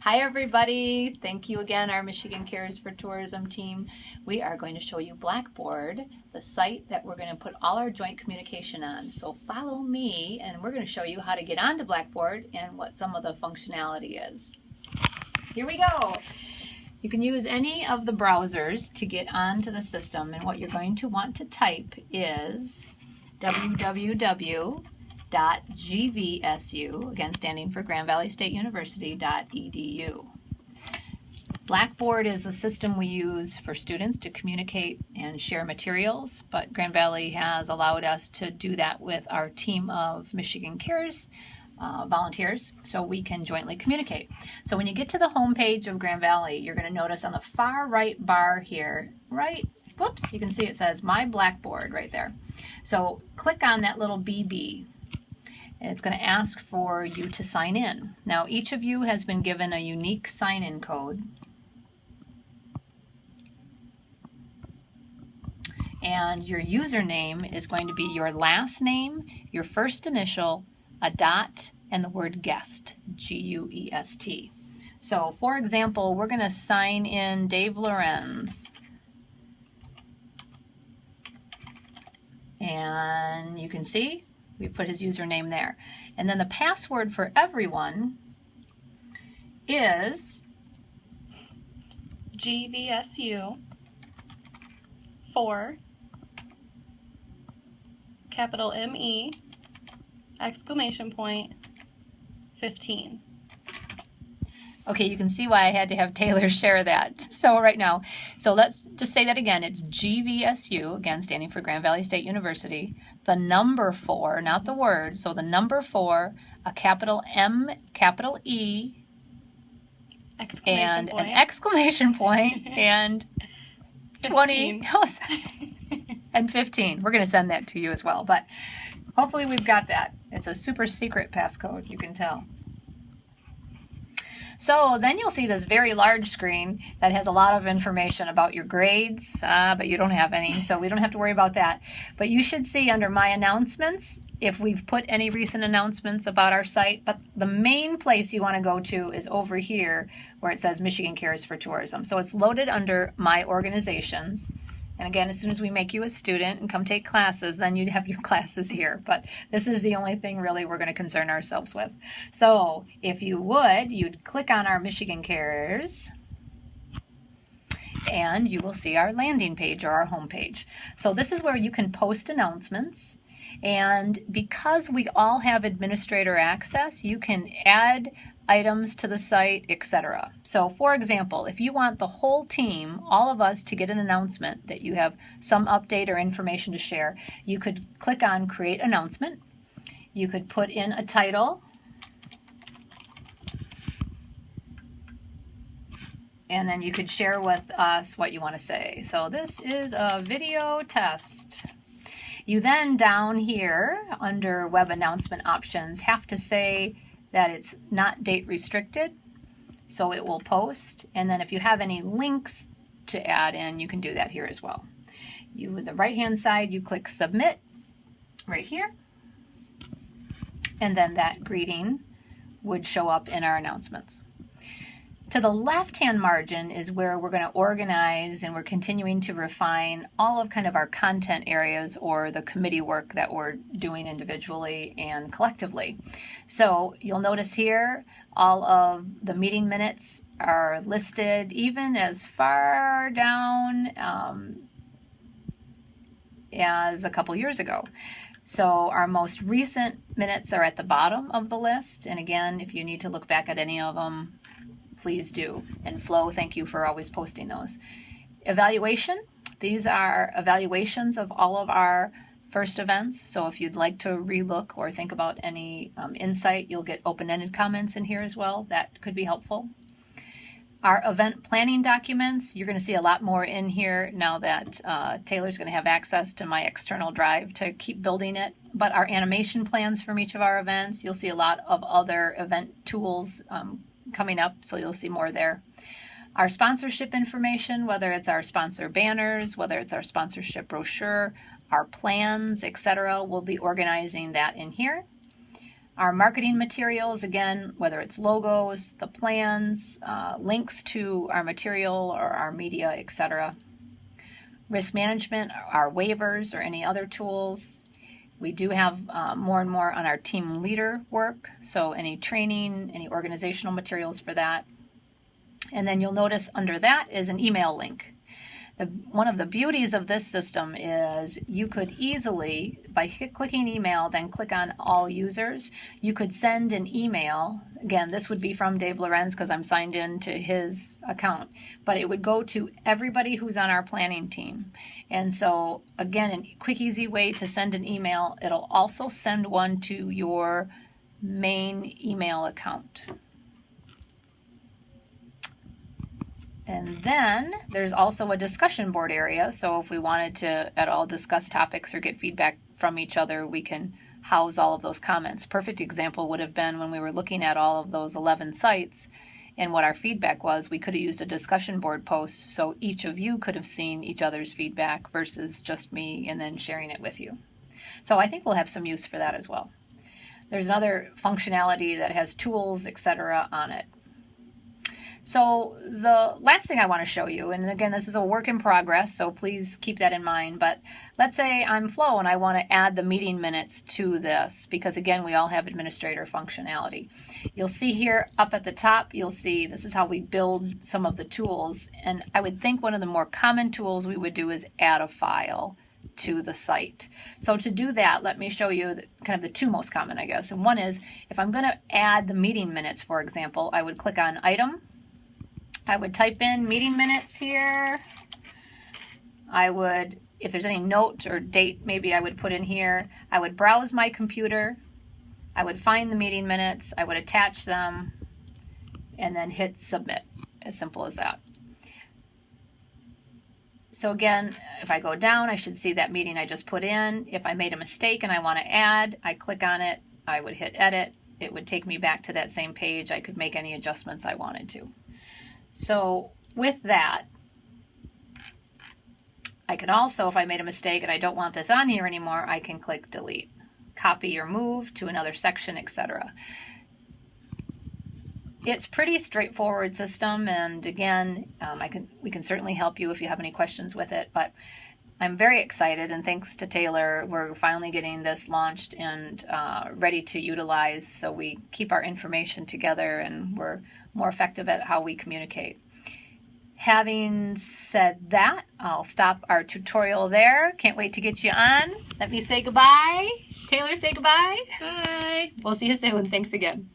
Hi everybody, thank you again, our Michigan Cares for Tourism team. We are going to show you Blackboard, the site that we're going to put all our joint communication on. So follow me and we're going to show you how to get onto Blackboard and what some of the functionality is. Here we go. You can use any of the browsers to get onto the system, and what you're going to want to type is www.gvsu, again standing for Grand Valley State University.edu. Blackboard is a system we use for students to communicate and share materials, but Grand Valley has allowed us to do that with our team of Michigan Cares volunteers, so we can jointly communicate. So when you get to the home page of Grand Valley, you're going to notice on the far right bar here, whoops, you can see it says My Blackboard right there. So click on that little BB. And it's going to ask for you to sign in. Now each of you has been given a unique sign-in code. And your username is going to be your last name, your first initial, a dot, and the word guest, G-U-E-S-T. So for example, we're going to sign in Dave Lorenz. And you can see we put his username there. And then the password for everyone is GVSU 4 capital M-E exclamation point 15. Okay, you can see why I had to have Taylor share that. So let's just say that again. It's GVSU, again standing for Grand Valley State University, the number 4, not the word, so the number 4, a capital M, capital E, and an exclamation point, and 20, and 15. We're going to send that to you as well, but hopefully we've got that. It's a super secret passcode, you can tell. So then you'll see this very large screen that has a lot of information about your grades, but you don't have any, so we don't have to worry about that. But you should see under My Announcements if we've put any recent announcements about our site, but the main place you want to go to is over here where it says Michigan Cares for Tourism. So it's loaded under My Organizations. And again, as soon as we make you a student and come take classes, then you'd have your classes here. But this is the only thing really we're going to concern ourselves with. So if you would, you'd click on our Michigan Cares, and you will see our landing page or our home page. So this is where you can post announcements. And because we all have administrator access, you can add items to the site, etc. So for example, if you want the whole team, all of us, to get an announcement that you have some update or information to share, you could click on Create Announcement. You could put in a title, and then you could share with us what you want to say. So this is a video test. You then down here under Web Announcement Options have to say that it's not date restricted, so it will post. And then if you have any links to add in, you can do that here as well. With the right hand side, you click Submit right here, and then that greeting would show up in our announcements. To the left-hand margin is where we're going to organize, and we're continuing to refine all of kind of our content areas or the committee work that we're doing individually and collectively. So you'll notice here all of the meeting minutes are listed even as far down as a couple years ago. So our most recent minutes are at the bottom of the list, and again, if you need to look back at any of them, please do. And Flo, thank you for always posting those. Evaluation, these are evaluations of all of our first events. So if you'd like to relook or think about any insight, you'll get open-ended comments in here as well. That could be helpful. Our event planning documents, you're going to see a lot more in here now that Taylor's going to have access to my external drive to keep building it. But our animation plans from each of our events, you'll see a lot of other event tools coming up, so you'll see more there. Our sponsorship information, whether it's our sponsor banners, whether it's our sponsorship brochure, our plans, etc., we'll be organizing that in here. Our marketing materials, again, whether it's logos, the plans, links to our material or our media, etc. Risk management, our waivers or any other tools. We do have more and more on our team leader work, so any training, any organizational materials for that. And then you'll notice under that is an email link. One of the beauties of this system is you could easily, by clicking email, then click on all users, you could send an email. Again, this would be from Dave Lorenz because I'm signed in to his account, but it would go to everybody who's on our planning team. And so, again, a quick, easy way to send an email. It'll also send one to your main email account. And then there's also a discussion board area, so if we wanted to at all discuss topics or get feedback from each other, we can house all of those comments. Perfect example would have been when we were looking at all of those 11 sites and what our feedback was. We could have used a discussion board post so each of you could have seen each other's feedback versus just me and then sharing it with you. So I think we'll have some use for that as well. There's another functionality that has tools, etc. on it. So the last thing I want to show you, and again, this is a work in progress, so please keep that in mind, but let's say I'm Flo and I want to add the meeting minutes to this, because again, we all have administrator functionality. You'll see here up at the top, you'll see this is how we build some of the tools, and I would think one of the more common tools we would do is add a file to the site. So to do that, let me show you kind of the two most common, I guess. And one is, if I'm going to add the meeting minutes, for example, I would click on Item. I would type in meeting minutes here. I would, if there's any note or date, maybe I would put in here. I would browse my computer. I would find the meeting minutes. I would attach them and then hit submit. As simple as that. So again, if I go down, I should see that meeting I just put in. If I made a mistake and I want to add, I click on it. I would hit edit. It would take me back to that same page. I could make any adjustments I wanted to. So with that, I can also, if I made a mistake and I don't want this on here anymore, I can click delete, copy or move to another section, etc. It's pretty straightforward system, and again, we can certainly help you if you have any questions with it, but I'm very excited, and thanks to Taylor, we're finally getting this launched and ready to utilize, so we keep our information together and we're more effective at how we communicate. Having said that, I'll stop our tutorial there. Can't wait to get you on. Let me say goodbye. Taylor, say goodbye. Bye. We'll see you soon. Thanks again.